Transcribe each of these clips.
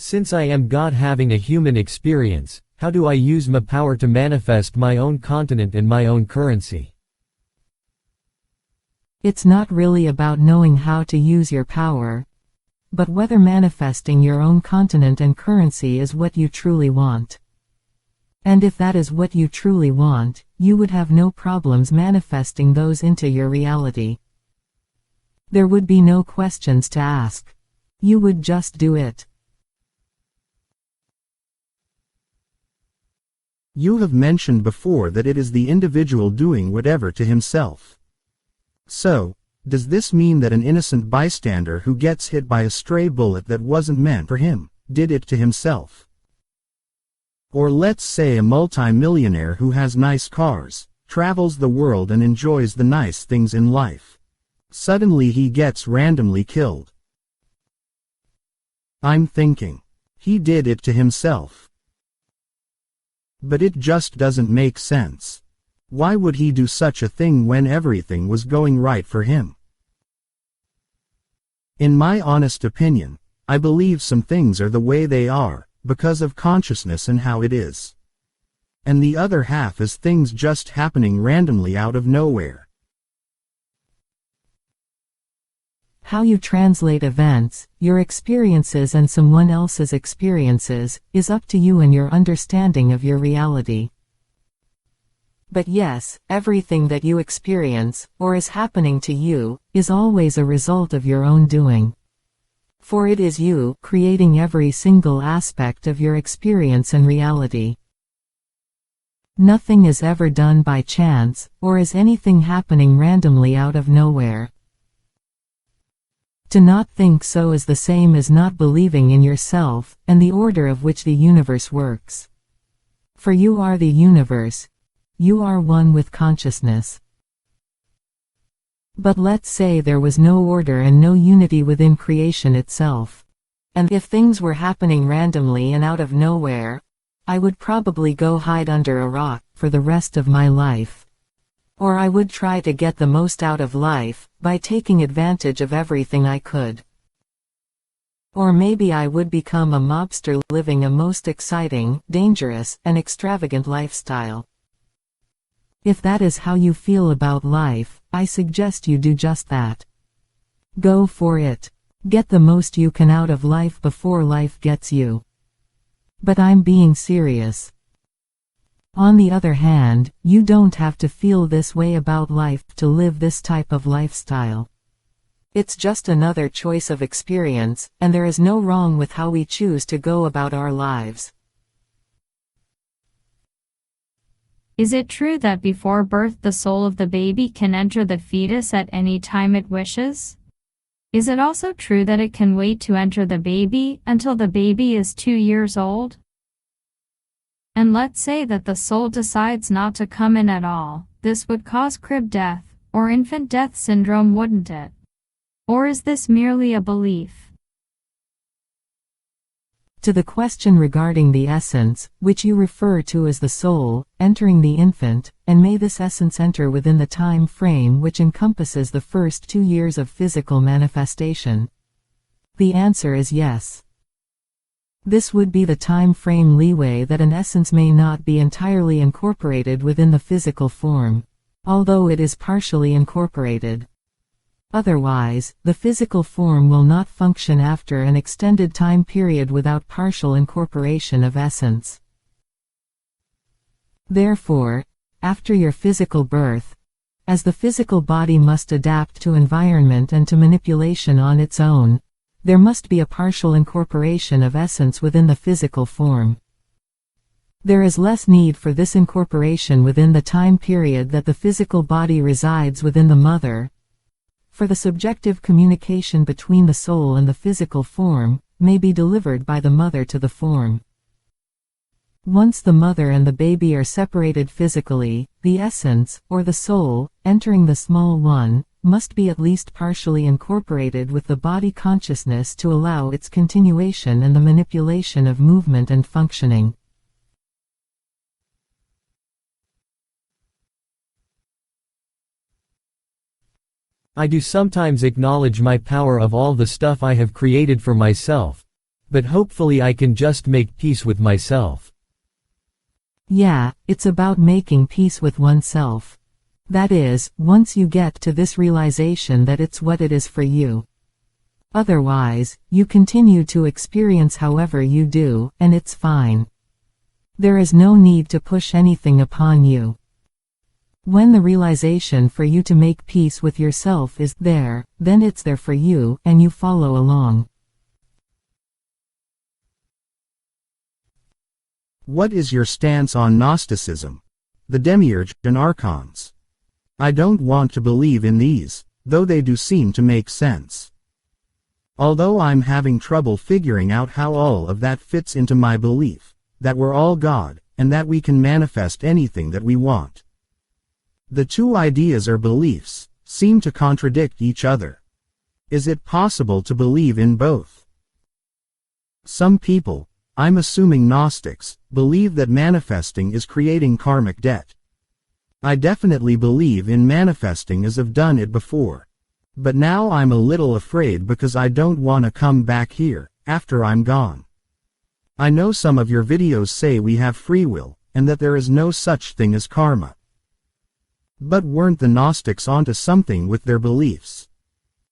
Since I am God having a human experience, how do I use my power to manifest my own continent and my own currency? It's not really about knowing how to use your power, but whether manifesting your own continent and currency is what you truly want. And if that is what you truly want, you would have no problems manifesting those into your reality. There would be no questions to ask. You would just do it. You have mentioned before that it is the individual doing whatever to himself. So, does this mean that an innocent bystander who gets hit by a stray bullet that wasn't meant for him, did it to himself? Or let's say a multi-millionaire who has nice cars, travels the world and enjoys the nice things in life. Suddenly he gets randomly killed. I'm thinking, he did it to himself. But it just doesn't make sense. Why would he do such a thing when everything was going right for him? In my honest opinion, I believe some things are the way they are, because of consciousness and how it is. And the other half is things just happening randomly out of nowhere. How you translate events, your experiences and someone else's experiences, is up to you and your understanding of your reality. But yes, everything that you experience, or is happening to you, is always a result of your own doing. For it is you creating every single aspect of your experience and reality. Nothing is ever done by chance, or is anything happening randomly out of nowhere. To not think so is the same as not believing in yourself, and the order of which the universe works. For you are the universe. You are one with consciousness. But let's say there was no order and no unity within creation itself. And if things were happening randomly and out of nowhere, I would probably go hide under a rock for the rest of my life. Or I would try to get the most out of life by taking advantage of everything I could. Or maybe I would become a mobster living a most exciting, dangerous, and extravagant lifestyle. If that is how you feel about life, I suggest you do just that. Go for it. Get the most you can out of life before life gets you. But I'm being serious. On the other hand, you don't have to feel this way about life to live this type of lifestyle. It's just another choice of experience, and there is no wrong with how we choose to go about our lives. Is it true that before birth the soul of the baby can enter the fetus at any time it wishes? Is it also true that it can wait to enter the baby until the baby is 2 years old? And let's say that the soul decides not to come in at all, this would cause crib death, or infant death syndrome, wouldn't it? Or is this merely a belief? To the question regarding the essence, which you refer to as the soul, entering the infant, and may this essence enter within the time frame which encompasses the first 2 years of physical manifestation? The answer is yes. This would be the time frame leeway that an essence may not be entirely incorporated within the physical form, although it is partially incorporated. Otherwise, the physical form will not function after an extended time period without partial incorporation of essence. Therefore, after your physical birth, as the physical body must adapt to environment and to manipulation on its own, there must be a partial incorporation of essence within the physical form. There is less need for this incorporation within the time period that the physical body resides within the mother, for the subjective communication between the soul and the physical form may be delivered by the mother to the form. Once the mother and the baby are separated physically, the essence, or the soul, entering the small one, must be at least partially incorporated with the body consciousness to allow its continuation and the manipulation of movement and functioning. I do sometimes acknowledge my power of all the stuff I have created for myself, But hopefully I can just make peace with myself. Yeah, it's about making peace with oneself. That is, once you get to this realization that it's what it is for you. Otherwise, you continue to experience however you do, and it's fine. There is no need to push anything upon you. When the realization for you to make peace with yourself is there, then it's there for you, and you follow along. What is your stance on Gnosticism? The Demiurge and Archons. I don't want to believe in these, though they do seem to make sense. Although I'm having trouble figuring out how all of that fits into my belief, that we're all God, and that we can manifest anything that we want. The two ideas or beliefs seem to contradict each other. Is it possible to believe in both? Some people, I'm assuming Gnostics, believe that manifesting is creating karmic debt. I definitely believe in manifesting as I've done it before. But now I'm a little afraid because I don't want to come back here, after I'm gone. I know some of your videos say we have free will, and that there is no such thing as karma. But weren't the Gnostics onto something with their beliefs?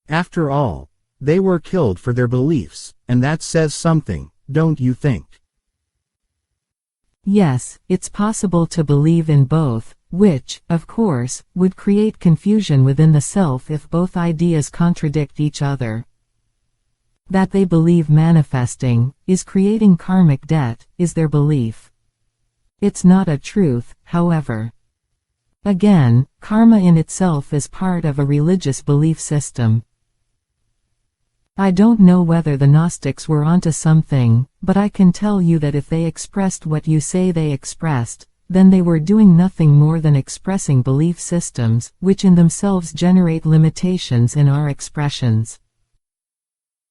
After all, they were killed for their beliefs, and that says something, don't you think? Yes, it's possible to believe in both, which, of course, would create confusion within the self if both ideas contradict each other. That they believe manifesting is creating karmic debt is their belief. It's not a truth, however. Again, karma in itself is part of a religious belief system. I don't know whether the Gnostics were onto something, but I can tell you that if they expressed what you say they expressed, then they were doing nothing more than expressing belief systems, which in themselves generate limitations in our expressions.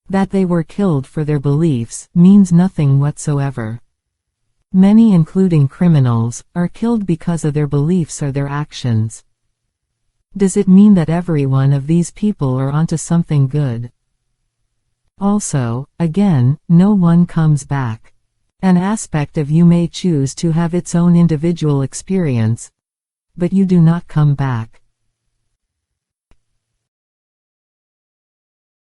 That they were killed for their beliefs means nothing whatsoever. Many, including criminals, are killed because of their beliefs or their actions. Does it mean that every one of these people are onto something good? Also, again, no one comes back. An aspect of you may choose to have its own individual experience, but you do not come back.